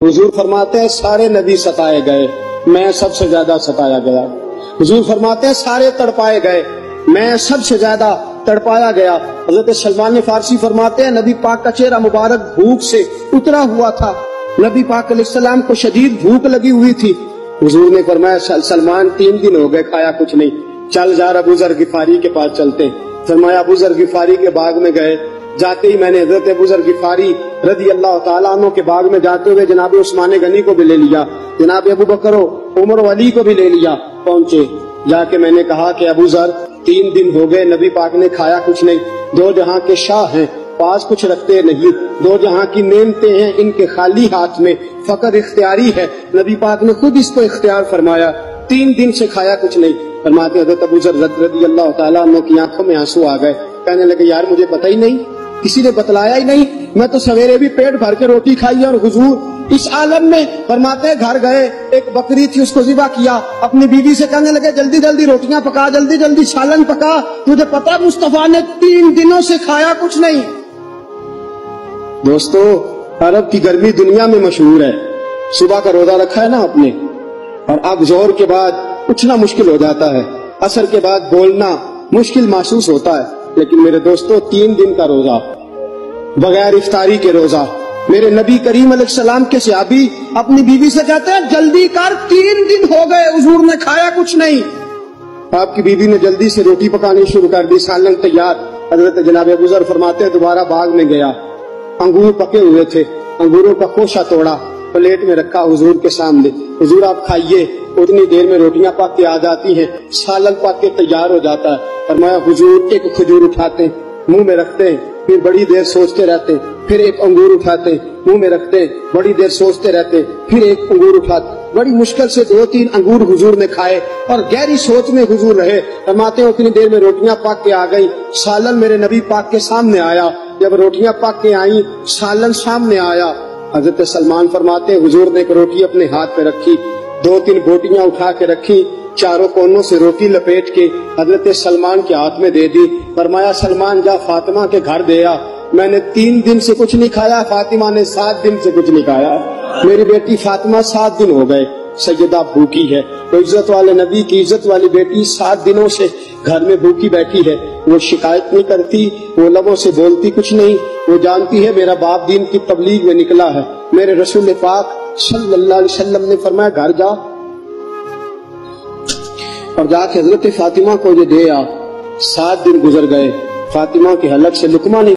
حضور فرماتے ہیں سارے نبی ستائے گئے، میں سب سے زیادہ ستایا گیا۔ حضور فرماتے ہیں سارے تڑپائے گئے، میں سب سے زیادہ تڑپایا گیا۔ حضرت سلمان فارسی فرماتے ہیں نبی پاک کا چہرہ مبارک بھوک سے اترا ہوا تھا، نبی پاک علیہ السلام کو شدید بھوک لگی ہوئی تھی۔ حضور نے فرمایا سلمان 3 دن ہو گئے کھایا کچھ نہیں، چل جا ابو ذر غفاری کے پاس چلتے۔ فرمایا ابو ذر غفاری کے باغ میں گئے، جاتے ہی میں نے حضرت ابو ذر غفاری رضی اللہ تعالیٰ عنہ کے باغ میں جاتے ہوئے جناب عثمان غنی کو بھی لے لیا، جناب ابو بکر و عمر و علی کو بھی لے لیا۔ پہنچے، جا کے میں نے کہا کہ ابو ذر 3 دن ہو گئے نبی پاک نے کھایا کچھ نہیں، 2 جہاں کے شاہ ہیں، پاس کچھ رکھتے نہیں، 2 جہاں کی نعمتیں ہیں ان کے خالی ہاتھ میں، فقر اختیاری ہے، نبی پاک نے خود اس کو اختیار فرمایا، 3 دن سے کھایا کچھ نہیں۔ فرماتے حضرت ابو ذر رضی اللہ تعالیٰ عنہ کی آنکھوں میں آنسو آ گئے، کہنے لگے یار مجھے پتہ ہی نہیں، کسی نے بتلایا ہی نہیں، میں تو سویرے بھی پیٹ بھر کے روٹی کھائی اور حضور اس عالم میں۔ فرماتے گھر گئے، ایک بکری تھی اس کو ذبح کیا، اپنی بیوی سے کہنے لگے جلدی جلدی روٹیاں پکا، جلدی جلدی سالن پکا، تجھے پتا مصطفیٰ نے 3 دنوں سے کھایا کچھ نہیں۔ دوستو عرب کی گرمی دنیا میں مشہور ہے، صبح کا روزہ رکھا ہے نا آپ نے، اور اب ظہر کے بعد اٹھنا مشکل ہو جاتا ہے، عصر کے بعد بولنا مشکل محسوس ہوتا ہے، لیکن میرے دوستو 3 دن کا روزہ بغیر افطاری کے روزہ، میرے نبی کریم علیہ السلام کے صحابی اپنی بیوی سے کہتے ہیں جلدی کر 3 دن ہو گئے حضور نے کھایا کچھ نہیں۔ آپ کی بیوی نے جلدی سے روٹی پکانی شروع کر دی، سالن تیار۔ حضرت جناب ابو ذر فرماتے ہیں دوبارہ باغ میں گیا، انگور پکے ہوئے تھے، انگوروں کا خوشہ توڑا، پلیٹ میں رکھا حضور کے سامنے، حضور آپ کھائیے۔ اتنی دیر میں روٹیاں پک کے آ جاتی ہیں، سالن پک کے تیار ہو جاتا ہے۔ فرمایا حضور ایک کھجور اٹھاتے ہیں، منہ میں رکھتے ہیں، پھر بڑی دیر سوچتے رہتے ہیں، پھر ایک انگور اٹھاتے ہیں، منہ میں رکھتے ہیں، بڑی دیر سوچتے رہتے ہیں، پھر ایک انگور اٹھاتے، بڑی مشکل سے 2-3 انگور حضور نے کھائے اور گہری سوچ میں حضور رہے۔ فرماتے ہیں اتنی دیر میں روٹیاں پک کے آ گئی، سالن میرے نبی پاک کے سامنے آیا۔ جب روٹیاں پک کے آئیں، سالن سامنے آیا، حضرت سلمان فرماتے ہیں حضور نے ایک روٹی اپنے ہاتھ پہ رکھی، 2-3 بوٹیاں اٹھا کے رکھی، چاروں کونوں سے روٹی لپیٹ کے حضرت سلمان کے ہاتھ میں دے دی۔ فرمایا سلمان جا فاطمہ کے گھر دے آ، میں نے 3 دن سے کچھ نہیں کھایا، فاطمہ نے 7 دن سے کچھ نہیں کھایا، میری بیٹی فاطمہ 7 دن ہو گئے سیدہ بھوکی ہے۔ تو عزت والے نبی کی عزت والی بیٹی 7 دنوں سے گھر میں بھوکی بیٹھی ہے، وہ شکایت نہیں کرتی، وہ لبوں سے بولتی کچھ نہیں، وہ جانتی ہے میرا باپ دین کی تبلیغ میں نکلا ہے۔ میرے رسول پاک صلی اللہ علیہ وسلم نے فرمایا گھر جا اور جا کے حضرت فاطمہ کو یہ دے آ۔ 7 دن گزر گئے، فاطمہ کے حلق سے لقمہ نہیں